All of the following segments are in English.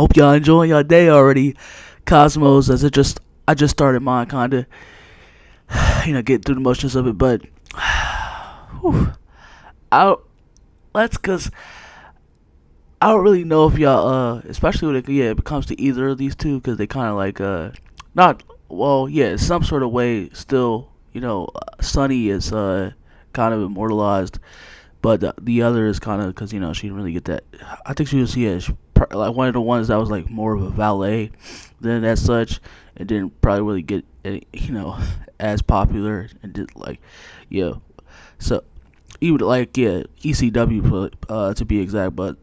Hope y'all enjoying your day already, Cosmos. I just started mine, kinda, getting through the motions of it. But whew, I let's cause I don't really know if y'all especially when it comes to either of these two, because they kind of like not well, yeah, some sort of way still, Sunny is kind of immortalized, but the other is kind of because she didn't really get that. I think she was, like one of the ones that was like more of a valet than as such, and didn't probably really get any, as popular, and did like, yeah. So even like, yeah, ECW to be exact. But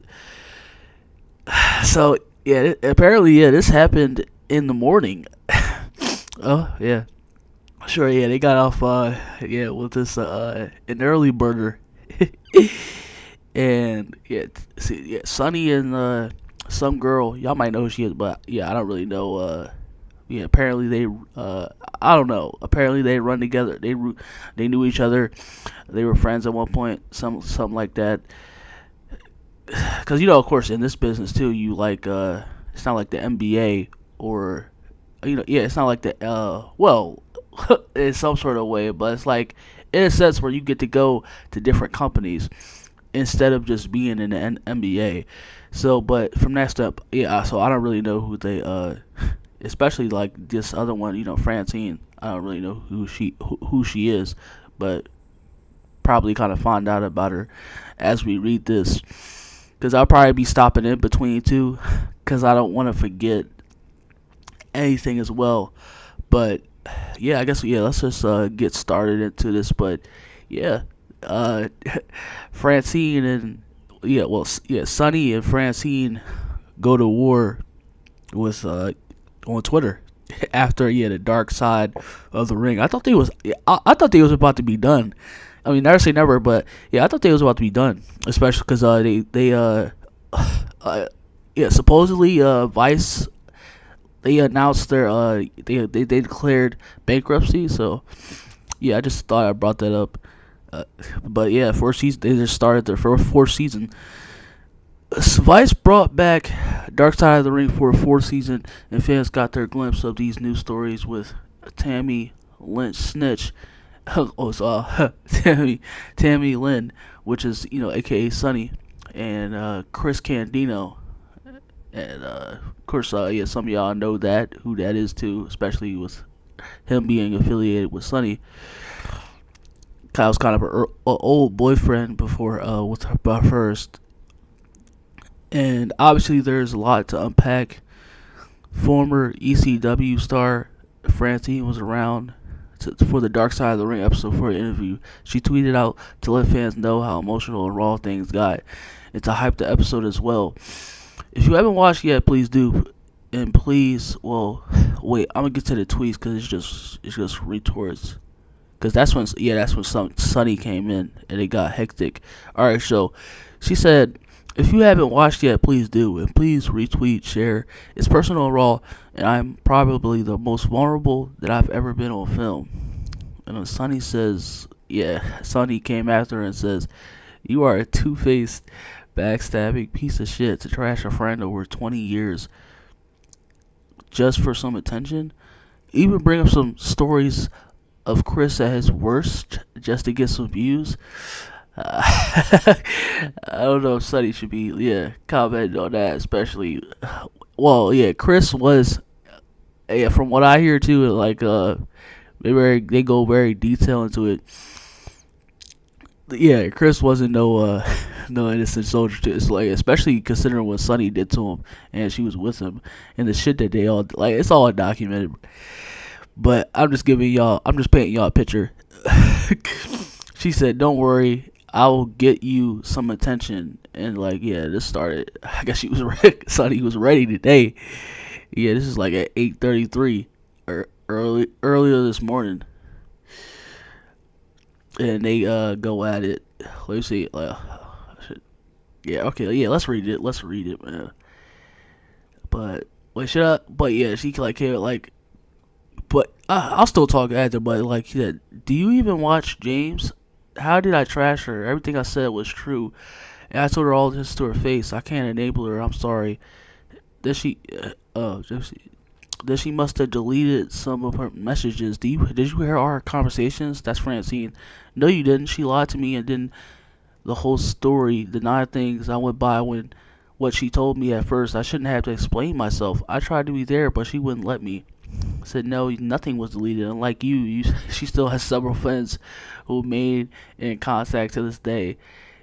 so yeah, apparently, yeah, this happened in the morning. Oh yeah, sure, yeah, they got off with this an early burger. And yeah, see, yeah, Sunny and some girl, y'all might know who she is, but yeah, I don't really know. Yeah, apparently they I don't know. Apparently they run together. They knew each other. They were friends at one point, something like that. Because of course, in this business too, you like it's not like the NBA, or yeah, it's not like the well, in some sort of way, but it's like in a sense where you get to go to different companies instead of just being in the NBA. So, but from that step, yeah. So I don't really know who they especially like this other one, Francine. I don't really know who she is, but probably kind of find out about her as we read this, because I'll probably be stopping in between too, because I don't want to forget anything as well. But yeah, I guess, yeah, let's just get started into this. But yeah, uh, Francine and Sunny and Francine go to war with on Twitter after, yeah, the dark side of the ring. I thought they was yeah, I thought they was about to be done. I mean, never say never, but yeah, I thought they was about to be done, especially because they yeah, supposedly Vice, they announced their they declared bankruptcy. So yeah, I just thought I brought that up. But yeah, fourth season, they just started their fourth season. Vice brought back Dark Side of the Ring for a fourth season, and fans got their glimpse of these new stories with Tammy Lynch Snitch. Oh, so, Tammy Lynn, which is, aka Sunny, and Chris Candino, and of course, yeah, some of y'all know that who that is too, especially with him being affiliated with Sunny. Kyle's kind of her old boyfriend before with her first, and obviously there's a lot to unpack. Former ECW star Francine was around for the Dark Side of the Ring episode for an interview. She tweeted out to let fans know how emotional and raw things got, and to hype the episode as well. If you haven't watched yet, please do, and please, well, wait, I'm gonna get to the tweets because it's just retorts. Because that's when Sunny came in and it got hectic. Alright, so she said, if you haven't watched yet, please do. And please retweet, share. It's personal and raw, and I'm probably the most vulnerable that I've ever been on film. And then Sunny says, yeah, Sunny came after her and says, you are a two-faced, backstabbing piece of shit to trash a friend over 20 years just for some attention. Even bring up some stories of Chris at his worst just to get some views. I don't know if Sunny should be, yeah, commenting on that, especially. Well, yeah, Chris was, yeah, from what I hear too, like they go very detailed into it. Yeah, Chris wasn't no no innocent soldier too. It's like, especially considering what Sunny did to him, and she was with him, and the shit that they all like. It's all documented. But I'm just painting y'all a picture. She said, don't worry, I will get you some attention. And like, yeah, this started, I guess she was ready. Sunny was ready today. Yeah, this is like at 8:33 or earlier this morning. And they go at it. Let me see. Yeah, okay, yeah, let's read it, man. But wait, should I? But yeah, she like came like. But I'll still talk after. But like he said, do you even watch James? How did I trash her? Everything I said was true, and I told her all this to her face. I can't enable her. I'm sorry. that that she must have deleted some of her messages. Did you hear our conversations? That's Francine. No, you didn't. She lied to me, and then the whole story, the 9 things I went by when what she told me at first. I shouldn't have to explain myself. I tried to be there, but she wouldn't let me. I said no, nothing was deleted. Unlike you, she still has several friends who made in contact to this day.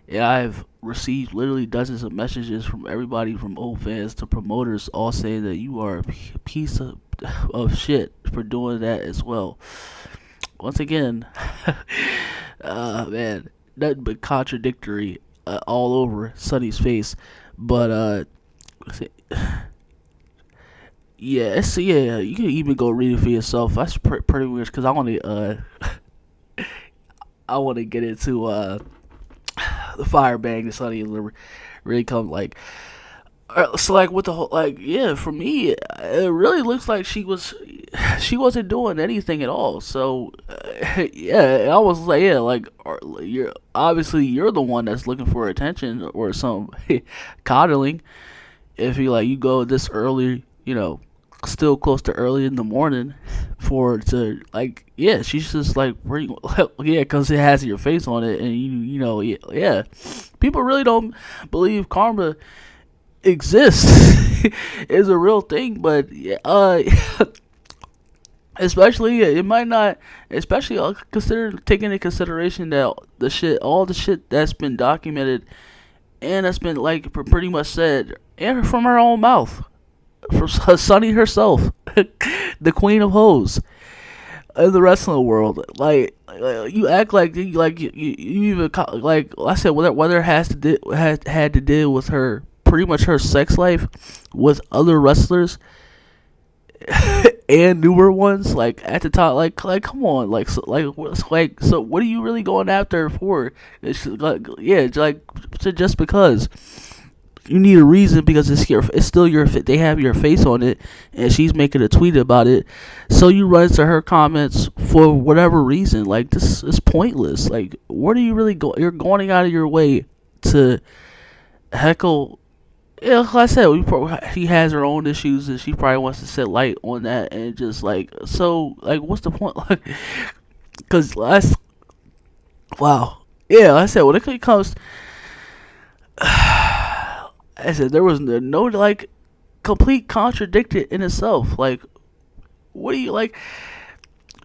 And I've received literally dozens of messages from everybody from old fans to promoters, all saying that you are a piece of shit for doing that as well. Once again, man, nothing but contradictory all over Sonny's face. But yeah, yeah. You can even go read it for yourself. That's pretty weird because I want to get into the fire bang that Sonny really come like. So like with the whole like yeah, for me it really looks like she wasn't doing anything at all. So yeah, I was like yeah, like you're the one that's looking for attention or some coddling. If you go this early, still close to early in the morning for to like yeah, she's just like yeah, because it has your face on it, and yeah, people really don't believe karma exists is a real thing, but especially it might not, especially consider taking into consideration that all the shit that's been documented and that's been like pretty much said and from her own mouth, from Sunny herself, the queen of hoes in the wrestling world. Like you act like you even like I said, whether it had to deal with her pretty much her sex life with other wrestlers and newer ones, like at the top, like come on, so what are you really going after her for? It's like yeah, like just because you need a reason because it's still your they have your face on it, and she's making a tweet about it, so you run to her comments for whatever reason. Like this is pointless. Like what are you really you're going out of your way to heckle. Yeah, like I said, he has her own issues, and she probably wants to set light on that, and just like so, like, what's the point? Because wow, yeah, like I said when it comes, I said there was no like complete contradicted in itself. Like, what do you like?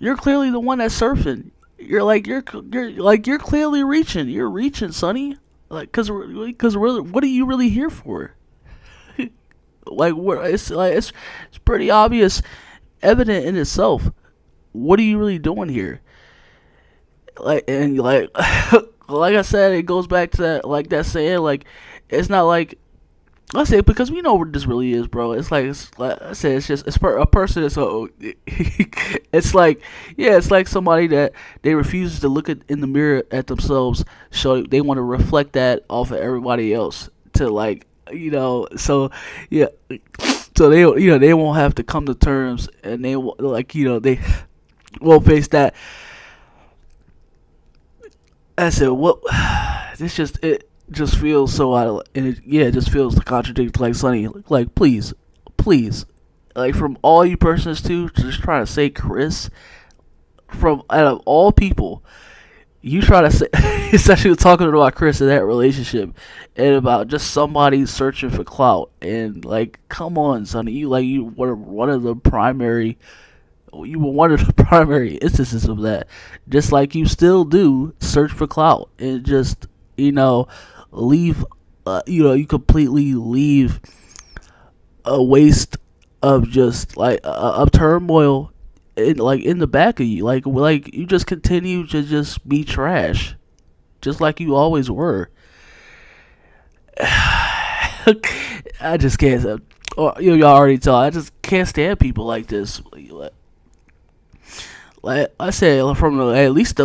You're clearly the one that's surfing. You're clearly reaching. You're reaching, Sonny. Like, cause what are you really here for? Like it's pretty obvious, evident in itself. What are you really doing here? Like and like like I said, it goes back to that saying, like it's not like I say because we know what this really is, bro. It's like I said, it's a person that's it's like yeah, it's like somebody that they refuse to look in the mirror at themselves, so they want to reflect that off of everybody else to so yeah, so they won't have to come to terms, and they they won't face that. I said what this just feels so out of and it just feels contradictory. Like Sonny, like please, like from all you persons to just trying to say Chris from out of all people, you try to say especially talking about Chris in that relationship and about just somebody searching for clout, and like come on, Sonny, you were one of the primary. You were one of the primary instances of that. Just like you still do search for clout and just leave you completely leave a waste of just like of turmoil in the back of you, like you just continue to just be trash just like you always were. I just can't y'all already tell I just can't stand people like this. Like I said, from the least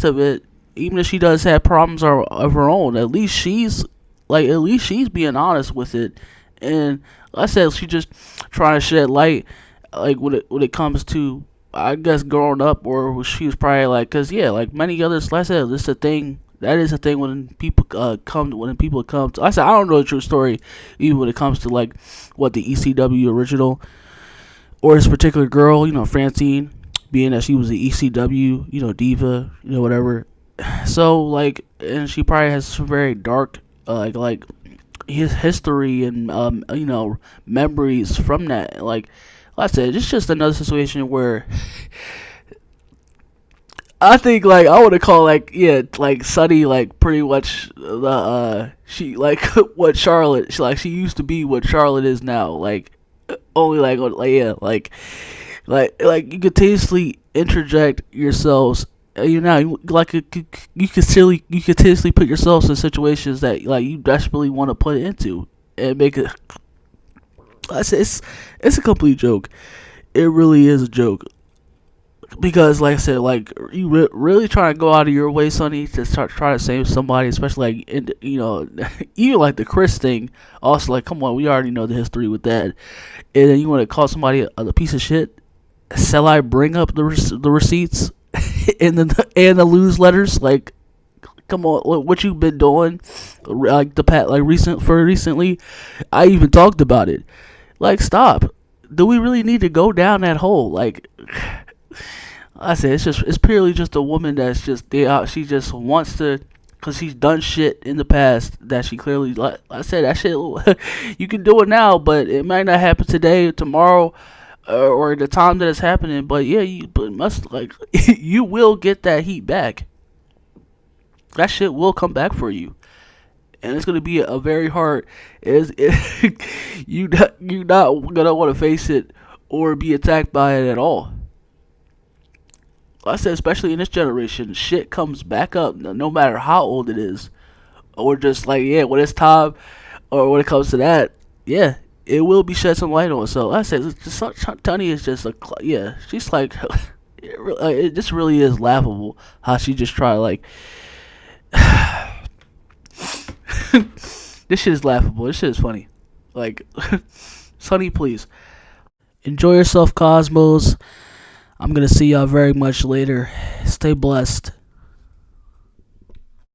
of it, even if she does have problems of her own, at least she's being honest with it. And like I said, she just trying to shed light, like when it comes to I guess growing up, or she was probably like, cause yeah, like many others, like I said, this is a thing That is a thing when people come to. I said I don't know the true story, even when it comes to like what the ECW original or this particular girl, Francine, being that she was the ECW, diva, whatever. So like, and she probably has some very dark, like his history and memories from that. Like I said, it's just another situation where I think like I want to call like yeah like Sunny like pretty much the she like what Charlotte she used to be what Charlotte is now, like only like yeah like you continuously interject yourselves, you continuously put yourselves in situations that like you desperately want to put into and make it. I say it's a complete joke. It really is a joke because, like I said, like you really try to go out of your way, Sonny, to start try to save somebody, especially like even like the Chris thing. Also, like, come on, we already know the history with that, and then you want to call somebody a piece of shit. Shall I bring up the receipts and the lose letters? Like, come on, what you've been doing, like recently. I even talked about it. Like, stop. Do we really need to go down that hole? Like, I said, it's purely just a woman that's just she just wants to, cause she's done shit in the past that she clearly, like I said, that shit you can do it now, but it might not happen today or tomorrow, or the time that it's happening. But yeah, but must like you will get that heat back. That shit will come back for you, and it's gonna be a very hard. You not gonna want to face it or be attacked by it at all. Like I said, especially in this generation, shit comes back up no matter how old it is, or just like yeah, when it's time, or when it comes to that, yeah, it will be shed some light on. So like I said, Tony is just yeah, she's like, it just really is laughable how she just try like. This shit is laughable. This shit is funny. Like, Sonny, please enjoy yourself, Cosmos. I'm gonna see y'all very much later. Stay blessed.